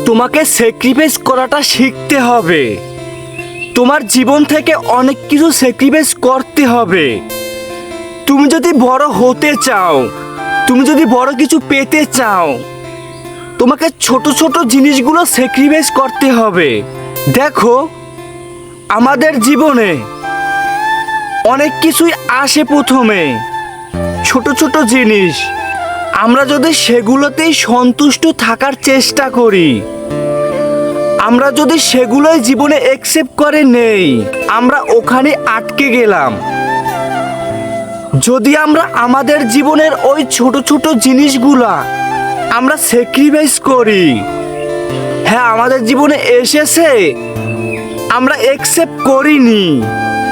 তোমাকে স্যাক্রিফাইস করাটা শিখতে হবে। তোমার জীবন থেকে অনেক কিছু স্যাক্রিফাইস করতে হবে। তুমি যদি বড় হতে চাও, তুমি যদি বড় কিছু পেতে চাও, তোমাকে ছোট ছোট জিনিসগুলো স্যাক্রিফাইস করতে হবে। দেখো, আমাদের জীবনে অনেক কিছুই আসে প্রথমে, ছোট ছোট জিনিস। আমরা যদি সেগুলোতেই সন্তুষ্ট থাকার চেষ্টা করি, আমরা যদি সেগুলোই জীবনে অ্যাকসেপ্ট করে নেই, আমরা ওখানে আটকে গেলাম। যদি আমরা আমাদের জীবনের ওই ছোট ছোট জিনিসগুলা আমরা স্যাক্রিফাইস করি, হ্যাঁ আমাদের জীবনে এসেছে, আমরা অ্যাকসেপ্ট করিনি,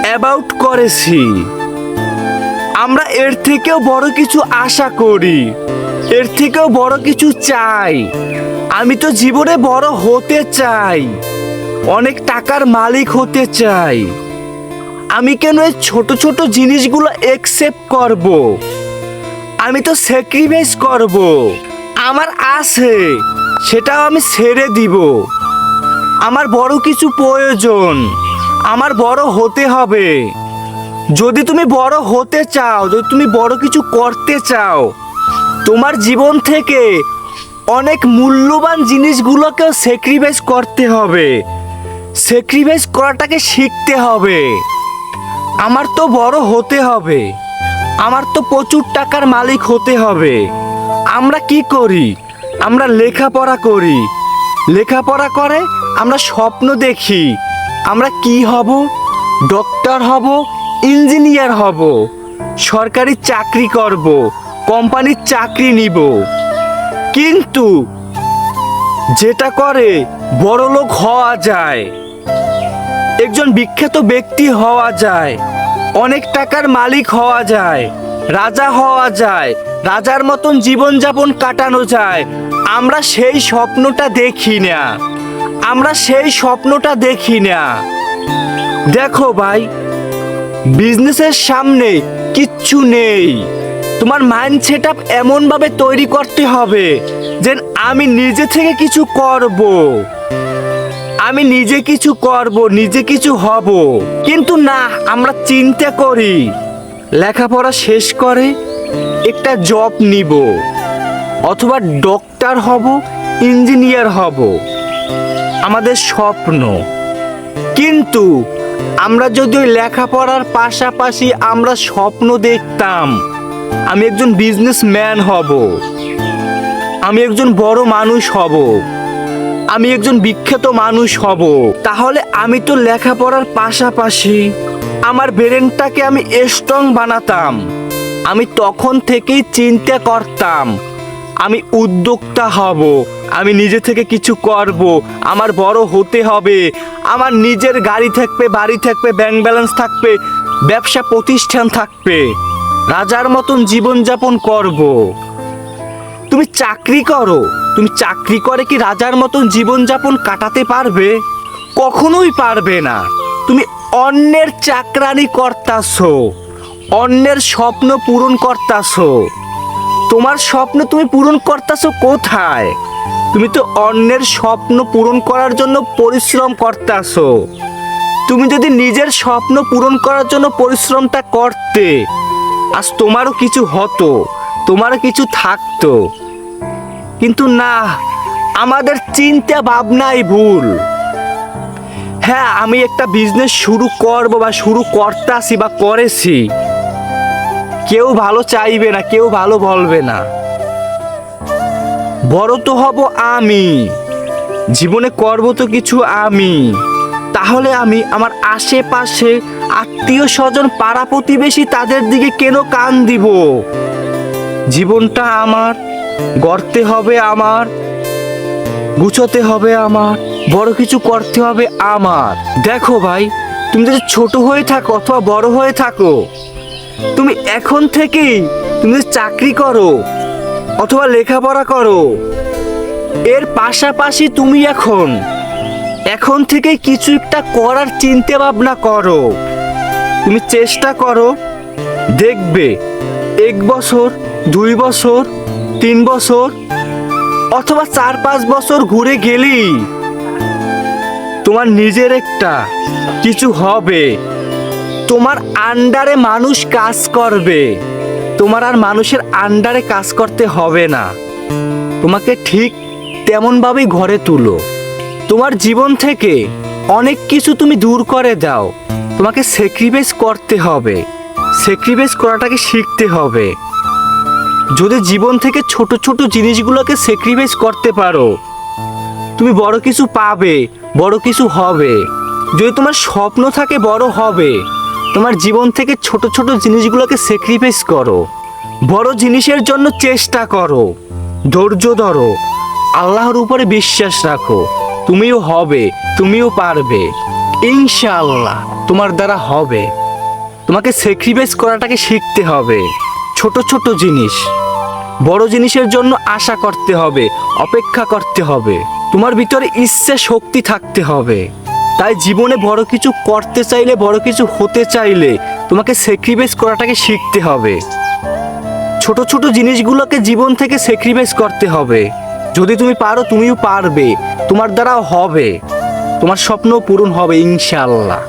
অ্যাবাউট করেছি, আমরা এর থেকেও বড় কিছু আশা করি, এর থেকেও বড় কিছু চাই। আমি তো জীবনে বড় হতে চাই, অনেক টাকার মালিক হতে চাই। আমি কেন এই ছোট ছোট জিনিসগুলো অ্যাকসেপ্ট করব? আমি তো স্যাক্রিফাইস করব। আমার আছে, সেটাও আমি ছেড়ে দিব। আমার বড় কিছু প্রয়োজন, আমার বড় হতে হবে। যদি তুমি বড় হতে চাও, যদি তুমি বড় কিছু করতে চাও, তোমার জীবন থেকে অনেক মূল্যবান জিনিসগুলোকেও স্যাক্রিফাইস করতে হবে। স্যাক্রিফাইস করাটাকে শিখতে হবে। আমার তো বড় হতে হবে, আমার তো প্রচুর টাকার মালিক হতে হবে। আমরা কি করি? আমরা লেখাপড়া করি, লেখাপড়া করে আমরা স্বপ্ন দেখি আমরা কি হব, ডক্টর হব, ইঞ্জিনিয়ার হব, সরকারি চাকরি করব, কোম্পানির চাকরি নিব। কিন্তু যেটা করে বড়লোক হওয়া যায়, একজন বিখ্যাত ব্যক্তি হওয়া যায়, অনেক টাকার মালিক হওয়া যায়, রাজা হওয়া যায়, রাজার মতন জীবনযাপন কাটানো যায়, আমরা সেই স্বপ্নটা দেখি না, আমরা সেই স্বপ্নটা দেখি না। দেখো ভাই, বিজনেসের সামনে কিচ্ছু নেই। তোমার মাইন্ড সেট আপ এমনভাবে তৈরি করতে হবে যে আমি নিজে থেকে কিছু করব, আমি নিজে কিছু করব, নিজে কিছু হব। কিন্তু না, আমরা চিন্তা করি লেখাপড়া শেষ করে একটা জব নিব, অথবা ডক্টর হব, ইঞ্জিনিয়ার হব, আমাদের স্বপ্ন। কিন্তু আমরা যদি ওই লেখাপড়ার পাশাপাশি আমরা স্বপ্ন দেখতাম আমি একজন বিজনেসম্যান হব, আমি একজন বড় মানুষ হব, আমি একজন বিখ্যাত মানুষ হব, তাহলে আমি তো লেখাপড়ার পাশাপাশি আমার ব্রেনটাকে আমি স্ট্রং বানাতাম। আমি তখন থেকেই চিন্তা করতাম আমি উদ্যোক্তা হব, আমি নিজে থেকে কিছু করব, আমার বড় হতে হবে, আমার নিজের গাড়ি থাকবে, বাড়ি থাকবে, ব্যাংক ব্যালেন্স থাকবে, ব্যবসা প্রতিষ্ঠান থাকবে, রাজার মতন জীবনযাপন করব। তুমি চাকরি করো, তুমি চাকরি করে কি রাজার মতন জীবনযাপন কাটাতে পারবে? কখনোই পারবে না। তুমি অন্যের চাকরানি করতাছো, অন্যের স্বপ্ন পূরণ করতাছো। তোমার স্বপ্ন তুমি পূরণ করতাছো কোথায়? তুমি তো অন্যের স্বপ্ন পূরণ করার জন্য পরিশ্রম করতাছো। তুমি যদি নিজের স্বপ্ন পূরণ করার জন্য পরিশ্রমটা করতে, আজ তোমারও কিছু হতো, তোমারও কিছু থাকতো। কিন্তু না, আমাদের চিন্তা ভাবনাই ভুল। হ্যাঁ, আমি একটা বিজনেস শুরু করব বা শুরু করতাছি বা করেছি, কেউ ভালো চাইবে না, কেউ ভালো বলবে না। বড় তো হব আমি, জীবনে করব তো কিছু আমি। তাহলে আমি আমার আশেপাশে আত্মীয় স্বজন, পাড়া প্রতিবেশী, তাদের দিকে কেন কান দিব? জীবনটা আমার, গড়তে হবে আমার, গুছোতে হবে আমার, বড় কিছু করতে হবে আমার। দেখো ভাই, তুমি যদি ছোট হয়ে থাকো অথবা বড় হয়ে থাকো, তুমি এখন থেকেই তুমি যদি চাকরি করো অথবা লেখাপড়া করো, এর পাশাপাশি তুমি এখন থেকে কিছু একটা করার চিন্তা ভাবনা করো। তুমি চেষ্টা করো, দেখবে 1 বছর, 2 বছর, 3 বছর অথবা 4-5 বছর ঘুরে গেলি তোমার নিজের একটা কিছু হবে, তোমার আন্ডারে মানুষ কাজ করবে, তোমার আর মানুষের আন্ডারে কাজ করতে হবে না। তোমাকে ঠিক তেমনভাবেই ঘরে তুলো। তোমার জীবন থেকে অনেক কিছু তুমি দূর করে দাও। তোমাকে স্যাক্রিফাইস করতে হবে, স্যাক্রিফাইস করাটাকে শিখতে হবে। যদি জীবন থেকে ছোট ছোট জিনিসগুলোকে স্যাক্রিফাইস করতে পারো, তুমি বড় কিছু পাবে, বড় কিছু হবে। যদি তোমার স্বপ্ন থাকে বড় হবে, তোমার জীবন থেকে ছোট ছোট জিনিসগুলোকে স্যাক্রিফাইস করো, বড় জিনিসের জন্য চেষ্টা করো, ধৈর্য ধরো, আল্লাহর উপরে বিশ্বাস রাখো। তুমিও হবে, তুমিও পারবে, ইনশাআল্লাহ তোমার দ্বারা হবে। তোমাকে স্যাক্রিফাইস করাটাকে শিখতে হবে। ছোট ছোট জিনিস, বড় জিনিসের জন্য আশা করতে হবে, অপেক্ষা করতে হবে। তোমার ভিতরে ইচ্ছা শক্তি থাকতে হবে। তাই জীবনে বড় কিছু করতে চাইলে, বড় কিছু হতে চাইলে তোমাকে স্যাক্রিফাইস করাটাকে শিখতে হবে। ছোট ছোট জিনিসগুলোকে জীবন থেকে স্যাক্রিফাইস করতে হবে। যদি তুমি পারো, তুমিও পারবে, তোমার দ্বারাও হবে, তোমার স্বপ্ন পূরণ হবে ইনশাআল্লাহ।